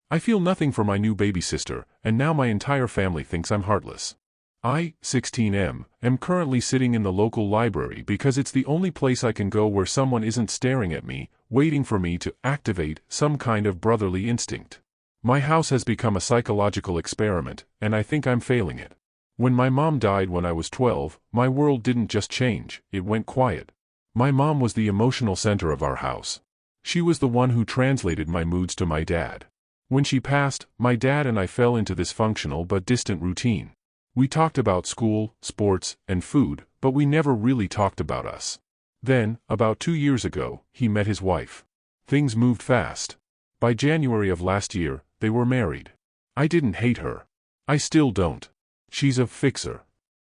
I feel nothing for my new baby sister, and now my entire family thinks I'm heartless. I, 16M, am currently sitting in the local library because it's the only place I can go where someone isn't staring at me, waiting for me to activate some kind of brotherly instinct. My house has become a psychological experiment, and I think I'm failing it. When my mom died when I was 12, my world didn't just change, it went quiet. My mom was the emotional center of our house. She was the one who translated my moods to my dad. When she passed, my dad and I fell into this functional but distant routine. We talked about school, sports, and food, but we never really talked about us. Then, about 2 years ago, he met his wife. Things moved fast. By January of last year, they were married. I didn't hate her. I still don't. She's a fixer.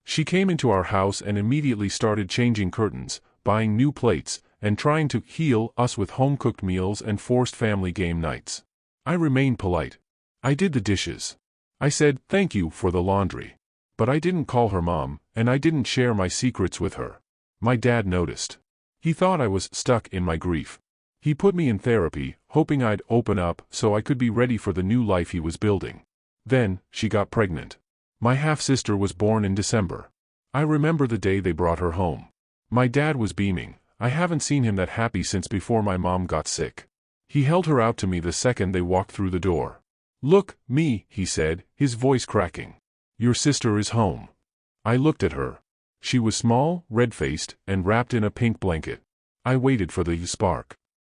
She came into our house and immediately started changing curtains, buying new plates, and trying to heal us with home-cooked meals and forced family game nights. I remained polite. I did the dishes. I said thank you for the laundry. But I didn't call her mom, and I didn't share my secrets with her. My dad noticed. He thought I was stuck in my grief. He put me in therapy, hoping I'd open up so I could be ready for the new life he was building. Then, she got pregnant. My half-sister was born in December. I remember the day they brought her home. My dad was beaming. I haven't seen him that happy since before my mom got sick. He held her out to me the second they walked through the door. "Look, me," he said, his voice cracking. "Your sister is home." I looked at her. She was small, red-faced, and wrapped in a pink blanket. I waited for the spark.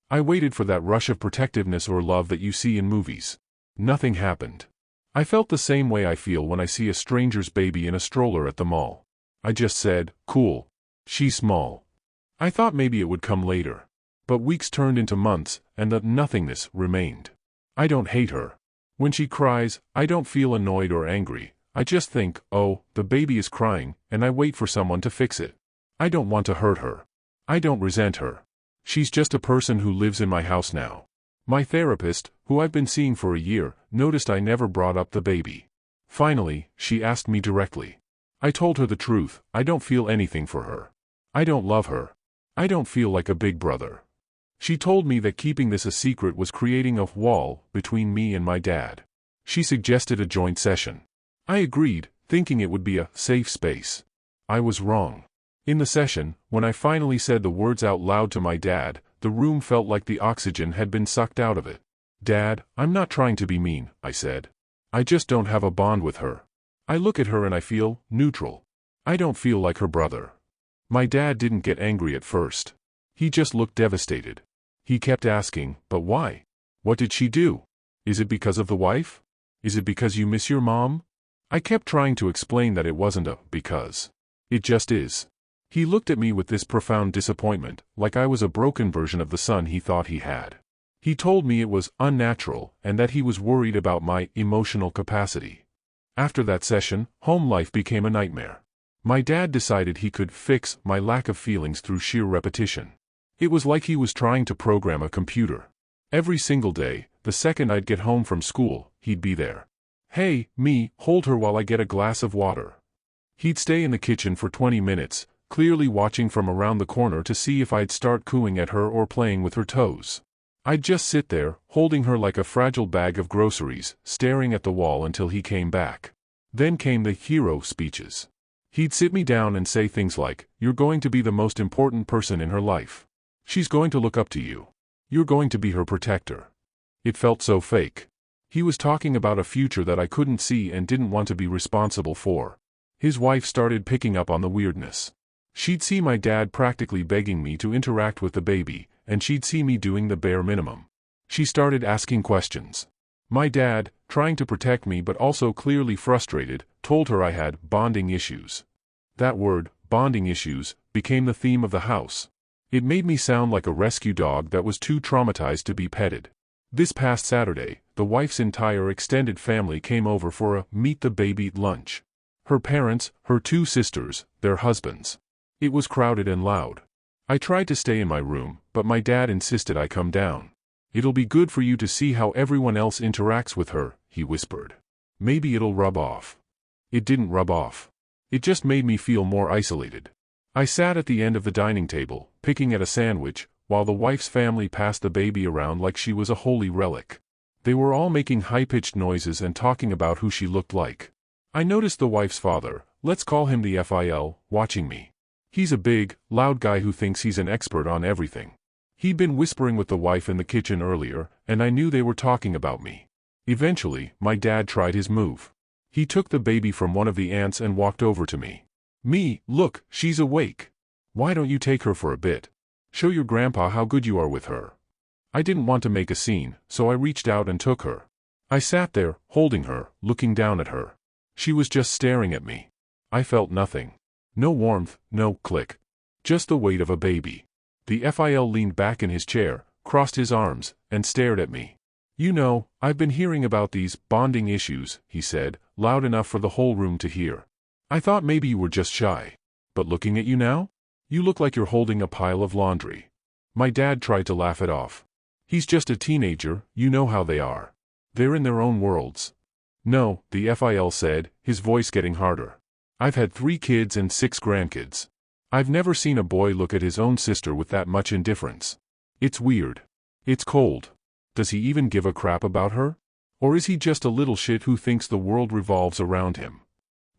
I waited for that rush of protectiveness or love that you see in movies. Nothing happened. I felt the same way I feel when I see a stranger's baby in a stroller at the mall. I just said, cool. She's small. I thought maybe it would come later. But weeks turned into months, and the nothingness remained. I don't hate her. When she cries, I don't feel annoyed or angry. I just think, oh, the baby is crying, and I wait for someone to fix it. I don't want to hurt her. I don't resent her. She's just a person who lives in my house now. My therapist, who I've been seeing for a year, noticed I never brought up the baby. Finally, she asked me directly. I told her the truth. I don't feel anything for her. I don't love her. I don't feel like a big brother. She told me that keeping this a secret was creating a wall between me and my dad. She suggested a joint session. I agreed, thinking it would be a safe space. I was wrong. In the session, when I finally said the words out loud to my dad, the room felt like the oxygen had been sucked out of it. "Dad, I'm not trying to be mean," I said. "I just don't have a bond with her. I look at her and I feel neutral. I don't feel like her brother." My dad didn't get angry at first. He just looked devastated. He kept asking, "But why? What did she do? Is it because of the wife? Is it because you miss your mom?" I kept trying to explain that it wasn't a because. It just is. He looked at me with this profound disappointment, like I was a broken version of the son he thought he had. He told me it was unnatural and that he was worried about my emotional capacity. After that session, home life became a nightmare. My dad decided he could fix my lack of feelings through sheer repetition. It was like he was trying to program a computer. Every single day, the second I'd get home from school, he'd be there. "Hey, me, hold her while I get a glass of water." He'd stay in the kitchen for 20 minutes, clearly watching from around the corner to see if I'd start cooing at her or playing with her toes. I'd just sit there, holding her like a fragile bag of groceries, staring at the wall until he came back. Then came the hero speeches. He'd sit me down and say things like, "You're going to be the most important person in her life. She's going to look up to you. You're going to be her protector." It felt so fake. He was talking about a future that I couldn't see and didn't want to be responsible for. His wife started picking up on the weirdness. She'd see my dad practically begging me to interact with the baby, and she'd see me doing the bare minimum. She started asking questions. My dad, trying to protect me but also clearly frustrated, told her I had bonding issues. That word, bonding issues, became the theme of the house. It made me sound like a rescue dog that was too traumatized to be petted. This past Saturday, the wife's entire extended family came over for a meet-the-baby lunch. Her parents, her 2 sisters, their husbands. It was crowded and loud. I tried to stay in my room, but my dad insisted I come down. "It'll be good for you to see how everyone else interacts with her," he whispered. "Maybe it'll rub off." It didn't rub off. It just made me feel more isolated. I sat at the end of the dining table, picking at a sandwich, while the wife's family passed the baby around like she was a holy relic. They were all making high-pitched noises and talking about who she looked like. I noticed the wife's father, let's call him the FIL, watching me. He's a big, loud guy who thinks he's an expert on everything. He'd been whispering with the wife in the kitchen earlier, and I knew they were talking about me. Eventually, my dad tried his move. He took the baby from one of the aunts and walked over to me. Look, she's awake. Why don't you take her for a bit? Show your grandpa how good you are with her. I didn't want to make a scene, so I reached out and took her. I sat there, holding her, looking down at her. She was just staring at me. I felt nothing. No warmth, no click. Just the weight of a baby. The FIL leaned back in his chair, crossed his arms, and stared at me. You know, I've been hearing about these bonding issues, he said, loud enough for the whole room to hear. I thought maybe you were just shy. But looking at you now? You look like you're holding a pile of laundry. My dad tried to laugh it off. He's just a teenager, you know how they are. They're in their own worlds. No, the FIL said, his voice getting harder. I've had 3 kids and 6 grandkids. I've never seen a boy look at his own sister with that much indifference. It's weird. It's cold. Does he even give a crap about her? Or is he just a little shit who thinks the world revolves around him?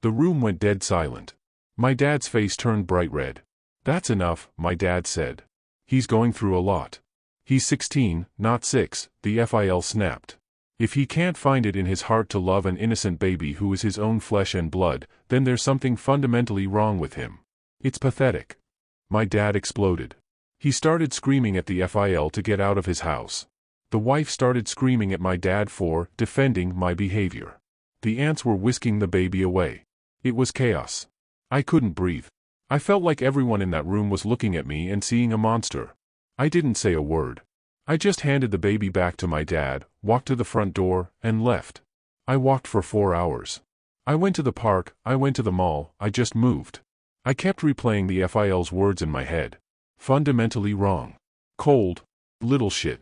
The room went dead silent. My dad's face turned bright red. That's enough, my dad said. He's going through a lot. He's 16, not 6, the FIL snapped. If he can't find it in his heart to love an innocent baby who is his own flesh and blood, then there's something fundamentally wrong with him. It's pathetic. My dad exploded. He started screaming at the FIL to get out of his house. The wife started screaming at my dad for defending my behavior. The aunts were whisking the baby away. It was chaos. I couldn't breathe. I felt like everyone in that room was looking at me and seeing a monster. I didn't say a word. I just handed the baby back to my dad, walked to the front door, and left. I walked for 4 hours. I went to the park, I went to the mall, I just moved. I kept replaying the FIL's words in my head. Fundamentally wrong. Cold. Little shit.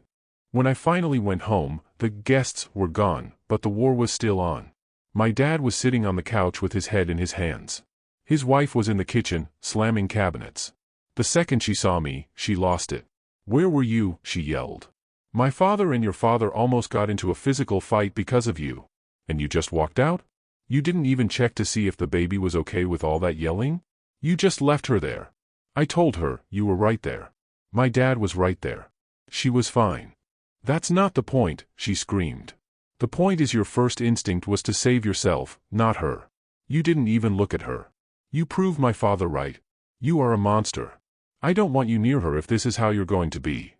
When I finally went home, the guests were gone, but the war was still on. My dad was sitting on the couch with his head in his hands. His wife was in the kitchen, slamming cabinets. The second she saw me, she lost it. Where were you? She yelled. My father and your father almost got into a physical fight because of you. And you just walked out? You didn't even check to see if the baby was okay with all that yelling? You just left her there. I told her, you were right there. My dad was right there. She was fine. That's not the point, she screamed. The point is your first instinct was to save yourself, not her. You didn't even look at her. You proved my father right. You are a monster. I don't want you near her if this is how you're going to be.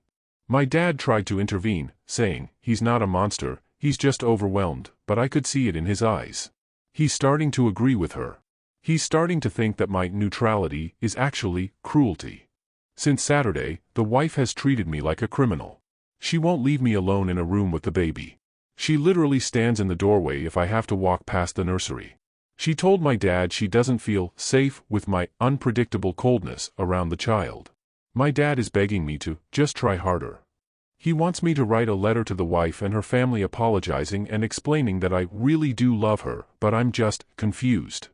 My dad tried to intervene, saying, he's not a monster, he's just overwhelmed, but I could see it in his eyes. He's starting to agree with her. He's starting to think that my neutrality is actually cruelty. Since Saturday, the wife has treated me like a criminal. She won't leave me alone in a room with the baby. She literally stands in the doorway if I have to walk past the nursery. She told my dad she doesn't feel safe with my unpredictable coldness around the child. My dad is begging me to just try harder. He wants me to write a letter to the wife and her family apologizing and explaining that I really do love her, but I'm just confused.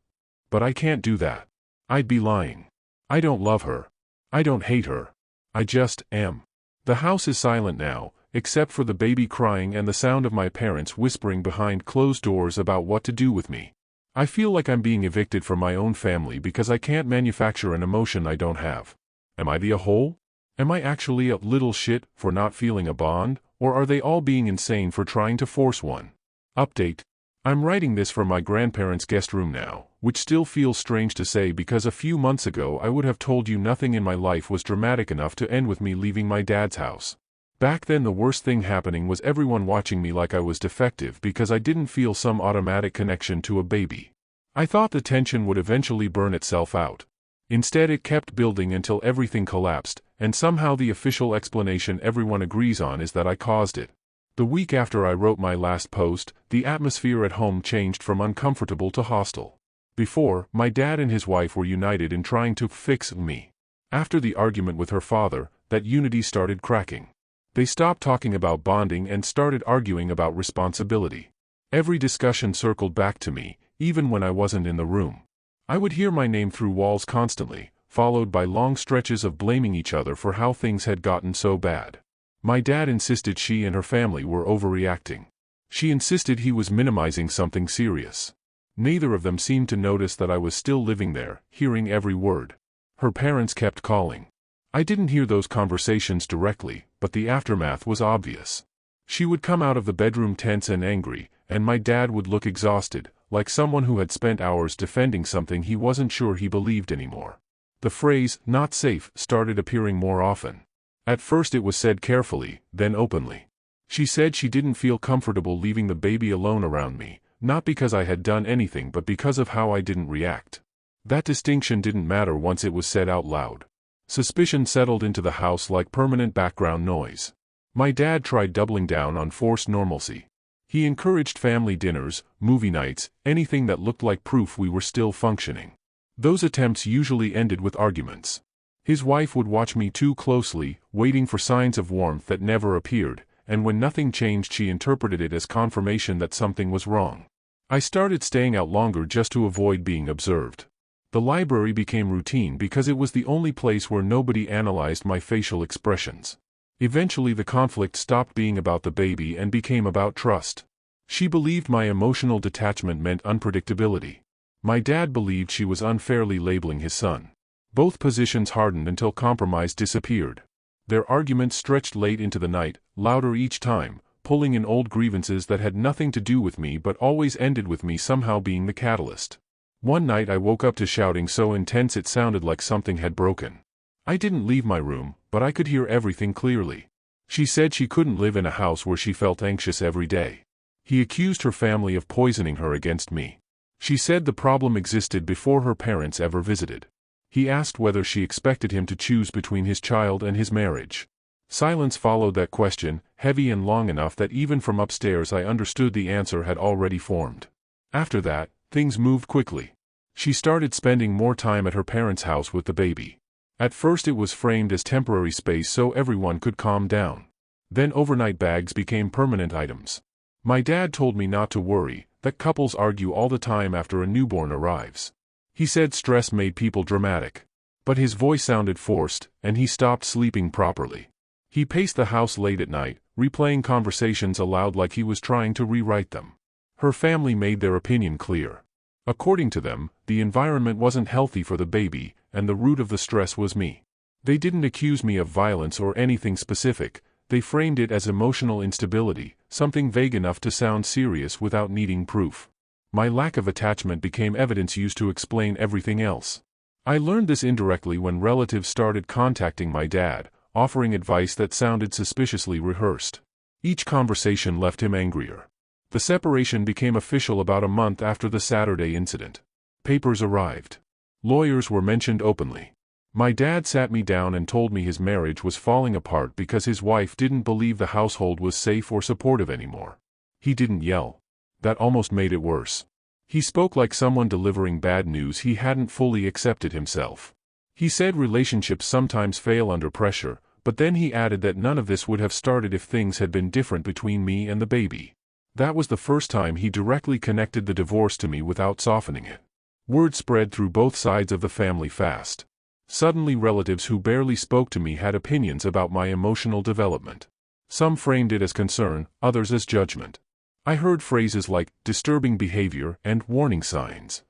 But I can't do that. I'd be lying. I don't love her. I don't hate her. I just am. The house is silent now, except for the baby crying and the sound of my parents whispering behind closed doors about what to do with me. I feel like I'm being evicted from my own family because I can't manufacture an emotion I don't have. Am I the a-hole? Am I actually a little shit for not feeling a bond, or are they all being insane for trying to force one? Update. I'm writing this from my grandparents' guest room now, which still feels strange to say because a few months ago I would have told you nothing in my life was dramatic enough to end with me leaving my dad's house. Back then the worst thing happening was everyone watching me like I was defective because I didn't feel some automatic connection to a baby. I thought the tension would eventually burn itself out. Instead it kept building until everything collapsed, and somehow the official explanation everyone agrees on is that I caused it. The week after I wrote my last post, the atmosphere at home changed from uncomfortable to hostile. Before, my dad and his wife were united in trying to fix me. After the argument with her father, that unity started cracking. They stopped talking about bonding and started arguing about responsibility. Every discussion circled back to me, even when I wasn't in the room. I would hear my name through walls constantly, followed by long stretches of blaming each other for how things had gotten so bad. My dad insisted she and her family were overreacting. She insisted he was minimizing something serious. Neither of them seemed to notice that I was still living there, hearing every word. Her parents kept calling. I didn't hear those conversations directly, but the aftermath was obvious. She would come out of the bedroom tense and angry, and my dad would look exhausted, like someone who had spent hours defending something he wasn't sure he believed anymore. The phrase, "not safe," started appearing more often. At first it was said carefully, then openly. She said she didn't feel comfortable leaving the baby alone around me, not because I had done anything but because of how I didn't react. That distinction didn't matter once it was said out loud. Suspicion settled into the house like permanent background noise. My dad tried doubling down on forced normalcy. He encouraged family dinners, movie nights, anything that looked like proof we were still functioning. Those attempts usually ended with arguments. His wife would watch me too closely, waiting for signs of warmth that never appeared, and when nothing changed she interpreted it as confirmation that something was wrong. I started staying out longer just to avoid being observed. The library became routine because it was the only place where nobody analyzed my facial expressions. Eventually the conflict stopped being about the baby and became about trust. She believed my emotional detachment meant unpredictability. My dad believed she was unfairly labeling his son. Both positions hardened until compromise disappeared. Their arguments stretched late into the night, louder each time, pulling in old grievances that had nothing to do with me but always ended with me somehow being the catalyst. One night I woke up to shouting so intense it sounded like something had broken. I didn't leave my room, but I could hear everything clearly. She said she couldn't live in a house where she felt anxious every day. He accused her family of poisoning her against me. She said the problem existed before her parents ever visited. He asked whether she expected him to choose between his child and his marriage. Silence followed that question, heavy and long enough that even from upstairs I understood the answer had already formed. After that, things moved quickly. She started spending more time at her parents' house with the baby. At first it was framed as temporary space so everyone could calm down. Then overnight bags became permanent items. My dad told me not to worry, that couples argue all the time after a newborn arrives. He said stress made people dramatic. But his voice sounded forced, and he stopped sleeping properly. He paced the house late at night, replaying conversations aloud like he was trying to rewrite them. Her family made their opinion clear. According to them, the environment wasn't healthy for the baby, and the root of the stress was me. They didn't accuse me of violence or anything specific, they framed it as emotional instability, something vague enough to sound serious without needing proof. My lack of attachment became evidence used to explain everything else. I learned this indirectly when relatives started contacting my dad, offering advice that sounded suspiciously rehearsed. Each conversation left him angrier. The separation became official about a month after the Saturday incident. Papers arrived. Lawyers were mentioned openly. My dad sat me down and told me his marriage was falling apart because his wife didn't believe the household was safe or supportive anymore. He didn't yell. That almost made it worse. He spoke like someone delivering bad news he hadn't fully accepted himself. He said relationships sometimes fail under pressure, but then he added that none of this would have started if things had been different between me and the baby. That was the first time he directly connected the divorce to me without softening it. Word spread through both sides of the family fast. Suddenly relatives who barely spoke to me had opinions about my emotional development. Some framed it as concern, others as judgment. I heard phrases like, disturbing behavior, and warning signs.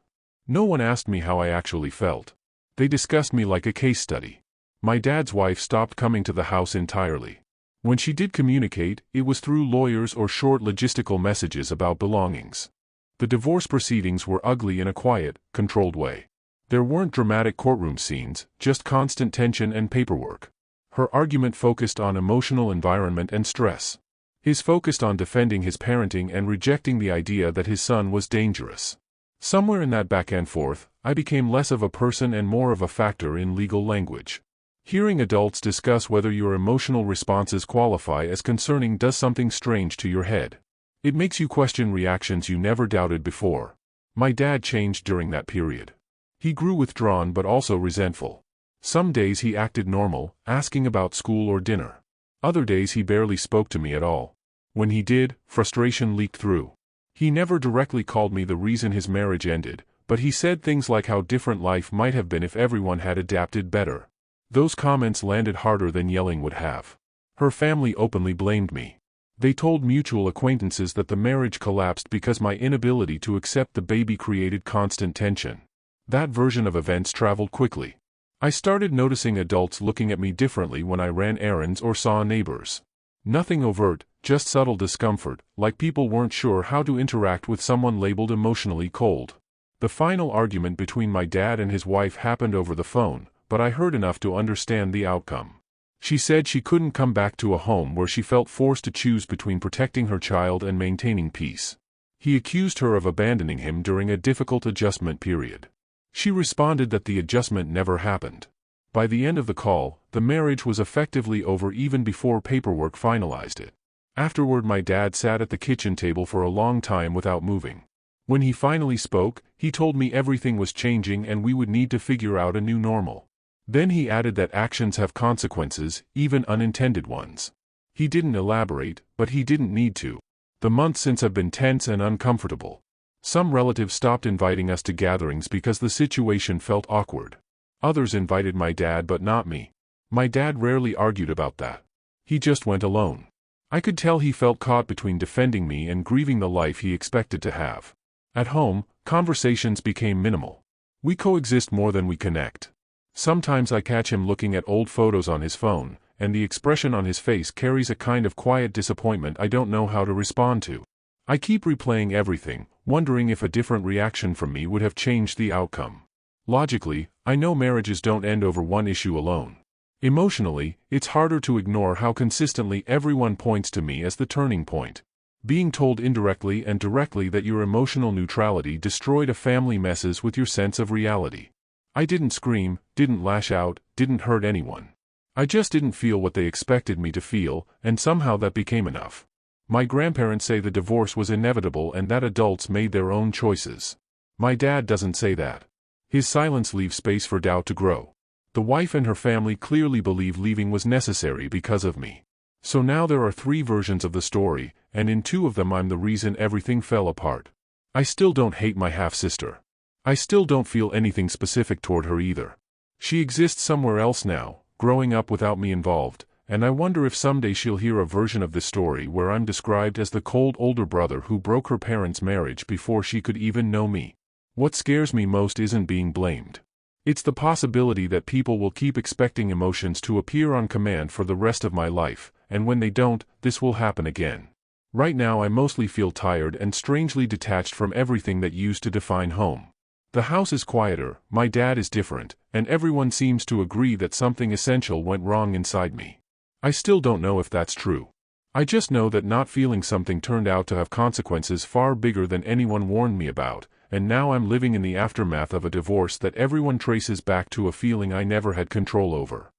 No one asked me how I actually felt. They discussed me like a case study. My dad's wife stopped coming to the house entirely. When she did communicate, it was through lawyers or short logistical messages about belongings. The divorce proceedings were ugly in a quiet, controlled way. There weren't dramatic courtroom scenes, just constant tension and paperwork. Her argument focused on emotional environment and stress. His focused on defending his parenting and rejecting the idea that his son was dangerous. Somewhere in that back and forth, I became less of a person and more of a factor in legal language. Hearing adults discuss whether your emotional responses qualify as concerning does something strange to your head. It makes you question reactions you never doubted before. My dad changed during that period. He grew withdrawn but also resentful. Some days he acted normal, asking about school or dinner. Other days he barely spoke to me at all. When he did, frustration leaked through. He never directly called me the reason his marriage ended, but he said things like how different life might have been if everyone had adapted better. Those comments landed harder than yelling would have. Her family openly blamed me. They told mutual acquaintances that the marriage collapsed because my inability to accept the baby created constant tension. That version of events traveled quickly. I started noticing adults looking at me differently when I ran errands or saw neighbors. Nothing overt, just subtle discomfort, like people weren't sure how to interact with someone labeled emotionally cold. The final argument between my dad and his wife happened over the phone, but I heard enough to understand the outcome. She said she couldn't come back to a home where she felt forced to choose between protecting her child and maintaining peace. He accused her of abandoning him during a difficult adjustment period. She responded that the adjustment never happened. By the end of the call, the marriage was effectively over even before paperwork finalized it. Afterward, my dad sat at the kitchen table for a long time without moving. When he finally spoke, he told me everything was changing and we would need to figure out a new normal. Then he added that actions have consequences, even unintended ones. He didn't elaborate, but he didn't need to. The months since have been tense and uncomfortable. Some relatives stopped inviting us to gatherings because the situation felt awkward. Others invited my dad but not me. My dad rarely argued about that. He just went alone. I could tell he felt caught between defending me and grieving the life he expected to have. At home, conversations became minimal. We coexist more than we connect. Sometimes I catch him looking at old photos on his phone, and the expression on his face carries a kind of quiet disappointment I don't know how to respond to. I keep replaying everything, wondering if a different reaction from me would have changed the outcome. Logically, I know marriages don't end over one issue alone. Emotionally, it's harder to ignore how consistently everyone points to me as the turning point. Being told indirectly and directly that your emotional neutrality destroyed a family messes with your sense of reality. I didn't scream, didn't lash out, didn't hurt anyone. I just didn't feel what they expected me to feel, and somehow that became enough. My grandparents say the divorce was inevitable and that adults made their own choices. My dad doesn't say that. His silence leaves space for doubt to grow. The wife and her family clearly believe leaving was necessary because of me. So now there are 3 versions of the story, and in 2 of them I'm the reason everything fell apart. I still don't hate my half-sister. I still don't feel anything specific toward her either. She exists somewhere else now, growing up without me involved, and I wonder if someday she'll hear a version of this story where I'm described as the cold older brother who broke her parents' marriage before she could even know me. What scares me most isn't being blamed. It's the possibility that people will keep expecting emotions to appear on command for the rest of my life, and when they don't, this will happen again. Right now I mostly feel tired and strangely detached from everything that used to define home. The house is quieter, my dad is different, and everyone seems to agree that something essential went wrong inside me. I still don't know if that's true. I just know that not feeling something turned out to have consequences far bigger than anyone warned me about, and now I'm living in the aftermath of a divorce that everyone traces back to a feeling I never had control over.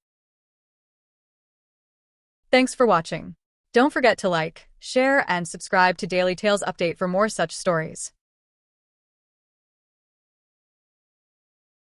Thanks for watching. Don't forget to like, share, and subscribe to Daily Tales Update for more such stories.